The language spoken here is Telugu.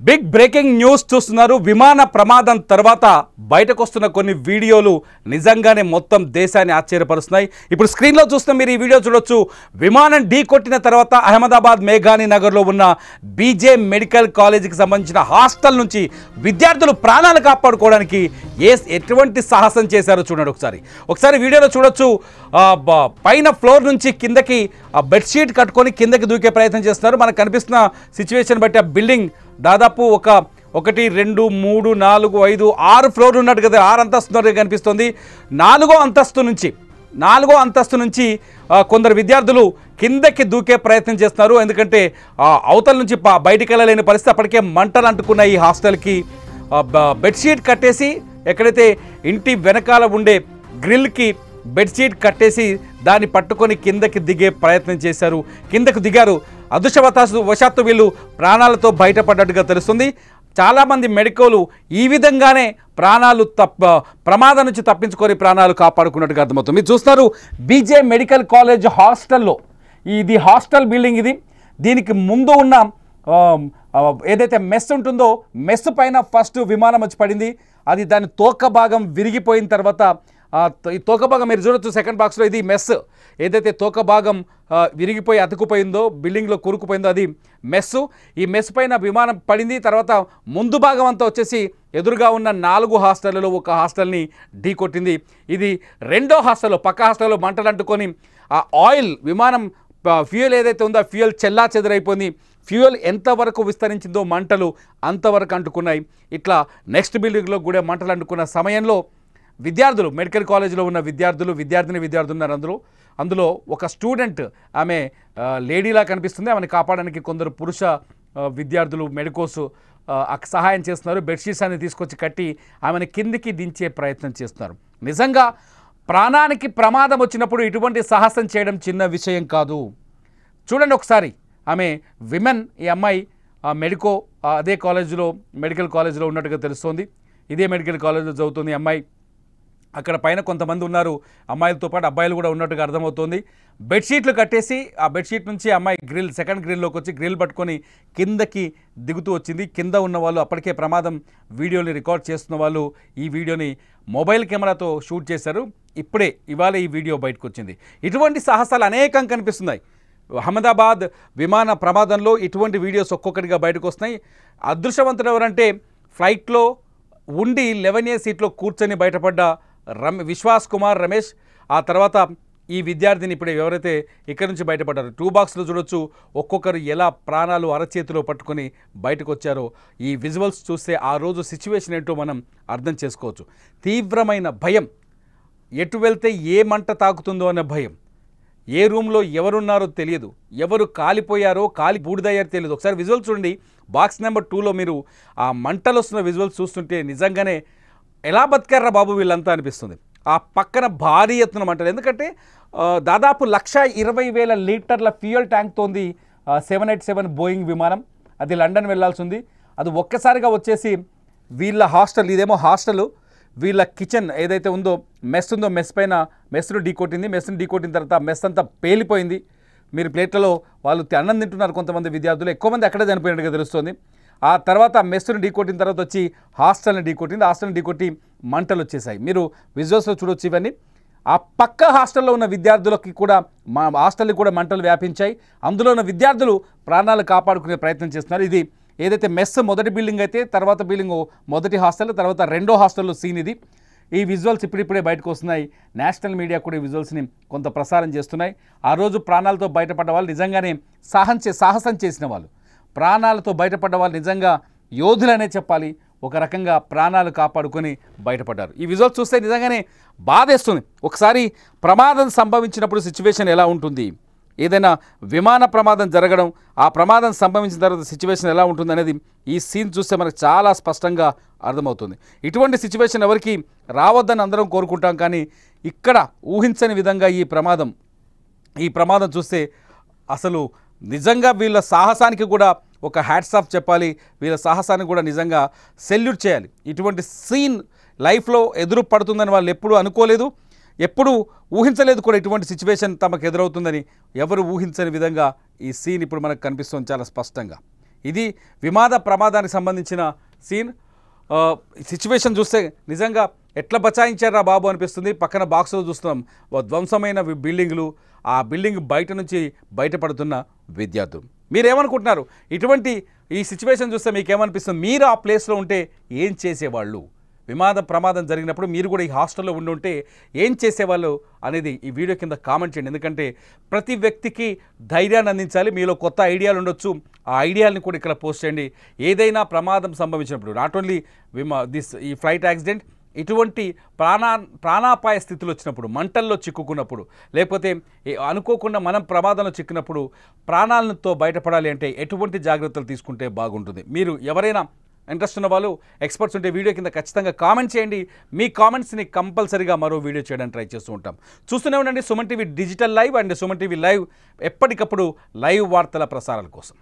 బిగ్ బ్రేకింగ్ న్యూస్ చూస్తున్నారు. విమాన ప్రమాదం తర్వాత బయటకు వస్తున్న కొన్ని వీడియోలు నిజంగానే మొత్తం దేశాన్ని ఆశ్చర్యపరుస్తున్నాయి. ఇప్పుడు స్క్రీన్లో చూస్తున్న మీరు ఈ వీడియో చూడొచ్చు. విమానం ఢీ కొట్టిన తర్వాత అహ్మదాబాద్ మేఘాని నగర్లో ఉన్న బీజే మెడికల్ కాలేజీకి సంబంధించిన హాస్టల్ నుంచి విద్యార్థులు ప్రాణాలు కాపాడుకోవడానికి ఎటువంటి సాహసం చేశారో చూడండి. ఒకసారి వీడియోలో చూడొచ్చు. పైన ఫ్లోర్ నుంచి కిందకి బెడ్షీట్ కట్టుకొని కిందకి దూకే ప్రయత్నం చేస్తున్నారు. మనకు కనిపిస్తున్న సిచ్యువేషన్ బట్టి ఆ బిల్డింగ్ దాదాపు 1 2 3 4 5 6 ఫ్లోర్లు ఉన్నట్టు కదా, 6 అంతస్తున్నట్టుగా కనిపిస్తుంది. 4వ అంతస్తు నుంచి కొందరు విద్యార్థులు కిందకి దూకే ప్రయత్నం చేస్తున్నారు. ఎందుకంటే అవతల నుంచి బయటికి వెళ్ళలేని పరిస్థితి. అప్పటికే మంటలు అంటుకున్న ఈ హాస్టల్కి బెడ్షీట్ కట్టేసి, ఎక్కడైతే ఇంటి వెనకాల ఉండే గ్రిల్కి బెడ్షీట్ కట్టేసి దాన్ని పట్టుకొని కిందకి దిగే ప్రయత్నం చేశారు. కిందకు దిగారు. అదృష్టవశాత్తు వీళ్ళు ప్రాణాలతో బయటపడ్డట్టుగా తెలుస్తుంది. చాలామంది మెడికల్ ఈ విధంగానే ప్రమాదం నుంచి తప్పించుకొని ప్రాణాలు కాపాడుకున్నట్టుగా అర్థమవుతుంది. మీరు చూస్తున్నారు బీజే మెడికల్ కాలేజ్ హాస్టల్లో. ఇది హాస్టల్ బిల్డింగ్. దీనికి ముందు ఉన్న ఏదైతే మెస్ ఉంటుందో మెస్ పైన ఫస్ట్ విమానం వచ్చి పడింది. అది దాని తోక భాగం విరిగిపోయిన తర్వాత ఈ తోక భాగం మీరు చూడొచ్చు సెకండ్ బాక్స్లో. ఇది మెస్. ఏదైతే తోక భాగం విరిగిపోయి అతుకుపోయిందో, బిల్డింగ్లో కూరుకుపోయిందో అది మెస్. ఈ మెస్ పైన విమానం పడింది. తర్వాత ముందు భాగం అంతా వచ్చేసి ఎదురుగా ఉన్న 4 హాస్టళ్లలో ఒక హాస్టల్ని ఢీ కొట్టింది. ఇది రెండో హాస్టల్లో, పక్క హాస్టల్లో మంటలు అంటుకొని ఆ ఆయిల్, విమానం ఫ్యూయల్ ఏదైతే ఉందో ఆ ఫ్యూయల్ చెల్లా చెదరైపోయింది. ఫ్యూయల్ ఎంతవరకు విస్తరించిందో మంటలు అంతవరకు అంటుకున్నాయి. ఇట్లా నెక్స్ట్ బిల్డింగ్లో కూడా మంటలు అంటుకున్న సమయంలో విద్యార్థులు, మెడికల్ కాలేజీలో ఉన్న విద్యార్థులు ఉన్నారు. అందులో ఒక స్టూడెంట్, ఆమె లేడీలా కనిపిస్తుంది. ఆమెను కాపాడడానికి కొందరు పురుష విద్యార్థులు మెడికోస్ సహాయం చేస్తున్నారు. బెడ్షీట్స్ అన్ని తీసుకొచ్చి కట్టి ఆమెను కిందికి దించే ప్రయత్నం చేస్తున్నారు. నిజంగా ప్రాణానికి ప్రమాదం వచ్చినప్పుడు ఇటువంటి సాహసం చేయడం చిన్న విషయం కాదు. చూడండి ఒకసారి. ఆమె విమెన్, ఈ అమ్మాయి అదే కాలేజీలో, మెడికల్ కాలేజీలో ఉన్నట్టుగా తెలుస్తోంది. ఇదే మెడికల్ కాలేజీలో చదువుతుంది అమ్మాయి. అక్కడ పైన కొంతమంది ఉన్నారు, అమ్మాయిలతో పాటు అబ్బాయిలు కూడా ఉన్నట్టుగా అర్థమవుతోంది. బెడ్షీట్లు కట్టేసి ఆ బెడ్షీట్ నుంచి అమ్మాయి సెకండ్ గ్రిల్లోకి వచ్చి గ్రిల్ పట్టుకొని కిందకి దిగుతూ వచ్చింది. కింద ఉన్న వాళ్ళు, అప్పటికే ప్రమాదం వీడియోని రికార్డ్ చేస్తున్న వాళ్ళు ఈ వీడియోని మొబైల్ కెమెరాతో షూట్ చేశారు. ఇవాళ ఈ వీడియో బయటకు వచ్చింది. ఇటువంటి సాహసాలు అనేకం కనిపిస్తున్నాయి. అహ్మదాబాద్ విమాన ప్రమాదంలో ఇటువంటి వీడియోస్ ఒక్కొక్కటిగా బయటకు వస్తున్నాయి. అదృష్టవంతుడు ఎవరంటే ఫ్లైట్లో ఉండి 11A సీట్లో కూర్చొని బయటపడ్డ విశ్వాస్ కుమార్ రమేష్. ఆ తర్వాత ఈ విద్యార్థిని ఇప్పుడు ఎవరైతే ఇక్కడి నుంచి బయటపడ్డారో 2 బాక్స్లో చూడొచ్చు. ఒక్కొక్కరు ఎలా ప్రాణాలు అరచేతిలో పట్టుకొని బయటకు వచ్చారో ఈ విజువల్స్ చూస్తే ఆ రోజు సిచ్యువేషన్ ఏంటో మనం అర్థం చేసుకోవచ్చు. తీవ్రమైన భయం, ఎటు వెళ్తే ఏ మంట తాకుతుందో అనే భయం, ఏ రూమ్లో ఎవరున్నారో తెలియదు, ఎవరు కాలిపోయారో బూడిదయ్యారో తెలియదు. ఒకసారి విజువల్స్ చూడండి. బాక్స్ నెంబర్ 2లో మీరు ఆ మంటలు వస్తున్న విజువల్స్ చూస్తుంటే నిజంగానే ఎలా బతికారా బాబు వీళ్ళంతా అనిపిస్తుంది. ఆ పక్కన భారీ ఎత్తున మంటలు. ఎందుకంటే దాదాపు 1,20,000 లీటర్ల ఫ్యూయల్ ట్యాంక్తోంది 787 బోయింగ్ విమానం. అది లండన్ వెళ్లాల్సి ఉంది. అది ఒక్కసారిగా వచ్చేసి వీళ్ళ హాస్టల్, ఇదేమో హాస్టల్, వీళ్ళ కిచెన్ ఏదైతే ఉందో మెస్ ఉందో మెస్ను ఢీకొట్టింది. మెస్ను ఢీకొట్టిన తర్వాత మెస్ అంతా పేలిపోయింది. మీరు ప్లేట్లలో వాళ్ళు అన్నం తింటున్నారు కొంతమంది విద్యార్థులు. ఎక్కువ మంది అక్కడే చనిపోయినట్టుగా తెలుస్తుంది. ఆ తర్వాత మెస్ను ఢీకొట్టిన తర్వాత వచ్చి హాస్టల్ని ఢీకొట్టింది. హాస్టల్ని ఢీకొట్టి మంటలు వచ్చేసాయి. మీరు విజువల్స్లో చూడొచ్చు ఇవన్నీ. ఆ పక్క హాస్టల్లో ఉన్న విద్యార్థులకి కూడా, మా హాస్టల్కి కూడా మంటలు వ్యాపించాయి. అందులో ఉన్న విద్యార్థులు ప్రాణాలు కాపాడుకునే ప్రయత్నం చేస్తున్నారు. ఇది ఏదైతే మెస్ మొదటి బిల్డింగ్ అయితే, తర్వాత బిల్డింగ్ మొదటి హాస్టల్, తర్వాత రెండో హాస్టల్లో సీన్ ఇది. ఈ విజువల్స్ ఇప్పుడిప్పుడే బయటకు వస్తున్నాయి. నేషనల్ మీడియా కూడా ఈ విజువల్స్ని కొంత ప్రసారం చేస్తున్నాయి. ఆ రోజు ప్రాణాలతో బయటపడ్డ వాళ్ళు నిజంగానే సాహసం చేసిన వాళ్ళు, ప్రాణాలతో బయటపడ్డ వాళ్ళు నిజంగా యోధులనే చెప్పాలి. ఒక రకంగా ప్రాణాలు కాపాడుకొని బయటపడ్డారు. ఈ విజువల్స్ చూస్తే నిజంగానే బాధేస్తుంది. ఒకసారి ప్రమాదం సంభవించినప్పుడు సిచ్యువేషన్ ఎలా ఉంటుంది, ఏదైనా విమాన ప్రమాదం జరగడం, ఆ ప్రమాదం సంభవించిన తర్వాత సిచ్యువేషన్ ఎలా ఉంటుంది అనేది ఈ సీన్ చూస్తే మనకు చాలా స్పష్టంగా అర్థమవుతుంది. ఇటువంటి సిచ్యువేషన్ ఎవరికి రావద్దని అందరం కోరుకుంటాం. కానీ ఇక్కడ ఊహించని విధంగా ఈ ప్రమాదం చూస్తే అసలు నిజంగా వీళ్ళ సాహసానికి కూడా ఒక హ్యాట్స్ ఆఫ్ చెప్పాలి. వీళ్ళ సాహసానికి కూడా నిజంగా సెల్యూట్ చేయాలి. ఇటువంటి సీన్ లైఫ్లో ఎదురు పడుతుందని వాళ్ళు ఎప్పుడూ అనుకోలేదు, ఎప్పుడూ ఊహించలేదు కూడా. ఇటువంటి సిచ్యువేషన్ తమకు ఎదురవుతుందని ఎవరు ఊహించని విధంగా ఈ సీన్ ఇప్పుడు మనకు కనిపిస్తుంది చాలా స్పష్టంగా. ఇది విమాన ప్రమాదానికి సంబంధించిన సీన్. సిచ్యువేషన్ చూస్తే నిజంగా ఎట్లా బచాయించారా బాబు అనిపిస్తుంది. పక్కన బాక్స్లో చూస్తున్నాం ధ్వంసమైన బిల్డింగులు, ఆ బిల్డింగ్ బయట నుంచి బయటపడుతున్న విద్యార్థులు. మీరేమనుకుంటున్నారు? ఇటువంటి ఈ సిచ్యువేషన్ చూస్తే మీకేమనిపిస్తుంది? మీరు ఆ ప్లేస్లో ఉంటే ఏం చేసేవాళ్ళు? విమాన ప్రమాదం జరిగినప్పుడు మీరు కూడా ఈ హాస్టల్లో ఉండుంటే ఏం చేసేవాళ్ళు అనేది ఈ వీడియో కింద కామెంట్ చేయండి. ఎందుకంటే ప్రతి వ్యక్తికి ధైర్యాన్ని అందించాలి. మీలో కొత్త ఐడియాలు ఉండొచ్చు, ఆ ఐడియాలని కూడా ఇక్కడ పోస్ట్ చేయండి. ఏదైనా ప్రమాదం సంభవించినప్పుడు, నాట్ ఓన్లీ ఈ ఫ్లైట్ యాక్సిడెంట్, ఇటువంటి ప్రాణాపాయ స్థితిలో వచ్చినప్పుడు, మంటల్లో చిక్కుకున్నప్పుడు, లేకపోతే అనుకోకుండా మనం ప్రమాదంలో చిక్కినప్పుడు ప్రాణాలతో బయటపడాలి అంటే ఎటువంటి జాగ్రత్తలు తీసుకుంటే బాగుంటుంది? మీరు ఎవరైనా ఇంట్రెస్ట్ ఉన్న వాళ్ళు, ఎక్స్పర్ట్స్ ఉంటే వీడియో కింద ఖచ్చితంగా కామెంట్ చేయండి. మీ కామెంట్స్ని కంపల్సరీగా మరో వీడియో చేయడానికి ట్రై చేస్తూ ఉంటాం. చూస్తూనే ఉండండి Suman TV digital live and Suman TV live, ఎప్పటికప్పుడు లైవ్ వార్తల ప్రసారాల కోసం.